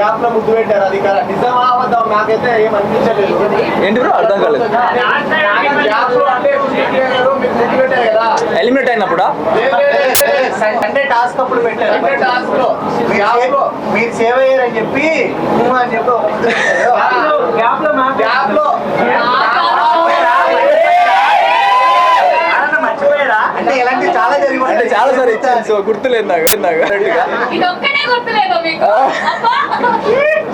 Gap లో ముద్దు పెట్టారు. అది నిజమా అబద్ధం నాకైతే ఏం అనిపించలేదు. ఏంటి బ్రో అర్థం కాలేదు. ఎలిమినేట్ అయినప్పుడా అంటే టాస్క్ అప్పుడు పెట్టారు. అంటే టాస్క్ లో మీరు సేవ్ అయ్యారని చెప్పి అని చెప్పి గ్యాప్ లో అంటే ఇలాంటి చాలా జరిగింది. అంటే చాలా సార్ ఇచ్చాను. సో గుర్తులేదు నాకు.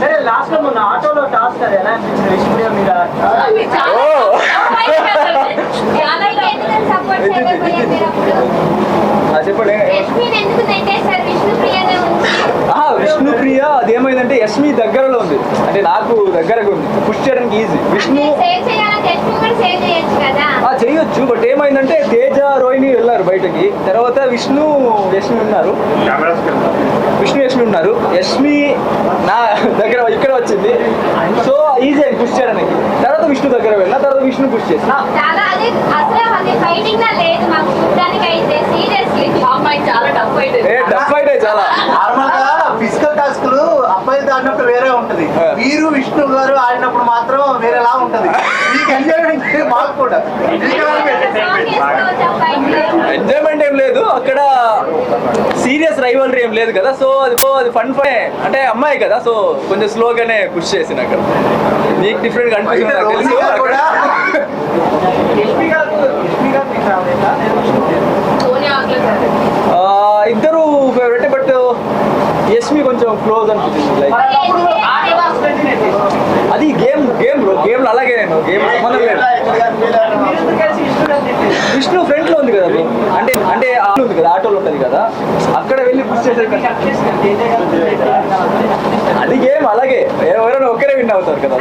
సరే లాస్ట్ లో మొన్న ఆటోలో టాస్క్ అది ఎలా అనిపించింది విష్ణుప్రియ మీద? చెప్పండి. విష్ణుప్రియ అదేమైందంటే యష్మి దగ్గరలో ఉంది, అంటే నాకు దగ్గరగా ఉంది, పుష్ చేయడానికి ఈజీ. విష్ణు చేయొచ్చు, బట్ ఏమైందంటే తేజ రోహిణి వెళ్ళారు బయటకి. తర్వాత విష్ణు యష్మి ఉన్నారు, యష్మి నా దగ్గర ఇక్కడ వచ్చింది. సో ఈజీ అని పుష్ చేయడానికి. తర్వాత విష్ణు దగ్గర వెళ్ళిన తర్వాత విష్ణు పుష్ చేసి టఫ్ ఫైట్ చాలా. ఫిజికల్ టాస్క్లు అబ్బాయిలతో ఆడినప్పుడు వేరే ఉంటది, మీరు విష్ణు గారు ఆడినప్పుడు మాత్రం వేరేలా ఉంటది. మీకు ఎంజాయ్మెంట్ మాకు కూడా ఎంజాయ్మెంట్ ఏం లేదు అక్కడ, సీరియస్ రైవల్రీ ఏం లేదు కదా. సో అది ఫన్ అంటే అమ్మాయి కదా, సో కొంచెం స్లోగానే పుష్ చేసిన అక్కడ. నీకు డిఫరెంట్ గా అనిపిస్తుంది నాకు తెలుసు. ఇద్దరు ఫేవరెట్, బట్ యష్మి కొంచెం క్లోజ్ అనిపిస్తుంది. లైక్ అది గేమ్ బ్రో, గేమ్ లో అలాగే నేను గేమ్ సంబంధం లేదు. విష్ణు ఫ్రంట్ లో ఉంది కదా బ్రో, అంటే ఉంది కదా, ఆటోలో ఉంటది కదా, అక్కడ వెళ్ళి పుష్ చేసే అది గేమ్. అలాగే ఎవరైనా ఒక్కరే విన్ అవుతారు కదా.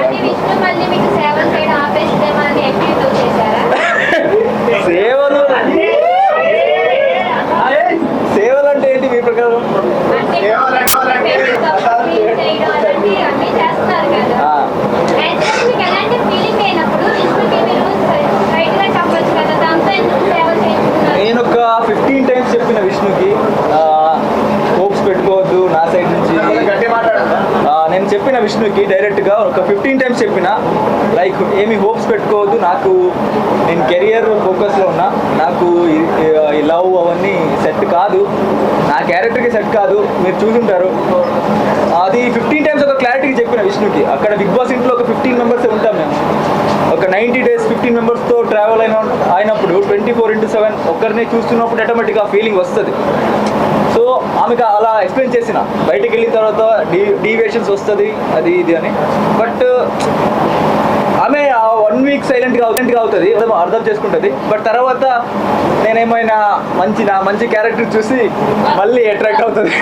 సేవలు అంటే ఏంటి మీ ప్రకారం? నేను ఒక 15 times చెప్పిన విష్ణుకి హోప్స్ పెట్టుకోవద్దు నా సైడ్ నుంచి. నేను చెప్పిన విష్ణుకి డైరెక్ట్గా ఒక 15 times చెప్పిన, లైక్ ఏమి హోప్స్ పెట్టుకోవద్దు, నాకు నేను కెరియర్ ఫోకస్లో ఉన్నా, నాకు ఈ లవ్ అవన్నీ సెట్ కాదు, నా క్యారెక్టర్కి సెట్ కాదు, మీరు చూసుంటారు. అది 15 times ఒక క్లారిటీకి చెప్పిన విష్ణుకి. అక్కడ బిగ్ బాస్ ఇంట్లో ఒక 15 members ఉంటాం మేము. ఒక 90 days 15 members-తో ట్రావెల్ అయినప్పుడు 24/7 ఒక్కరినే చూస్తున్నప్పుడు ఆటోమేటిక్గా ఆ ఫీలింగ్ వస్తుంది. సో ఆమెకు అలా ఎక్స్ప్లెయిన్ చేసిన, బయటకు వెళ్ళిన తర్వాత డీవియేషన్స్ వస్తుంది అది ఇది అని. బట్ ఆమె 1 week సైలెంట్గా అవుతుంది, అర్థం చేసుకుంటుంది. బట్ తర్వాత నేనేమైనా మంచి క్యారెక్టర్ చూసి మళ్ళీ అట్రాక్ట్ అవుతుంది.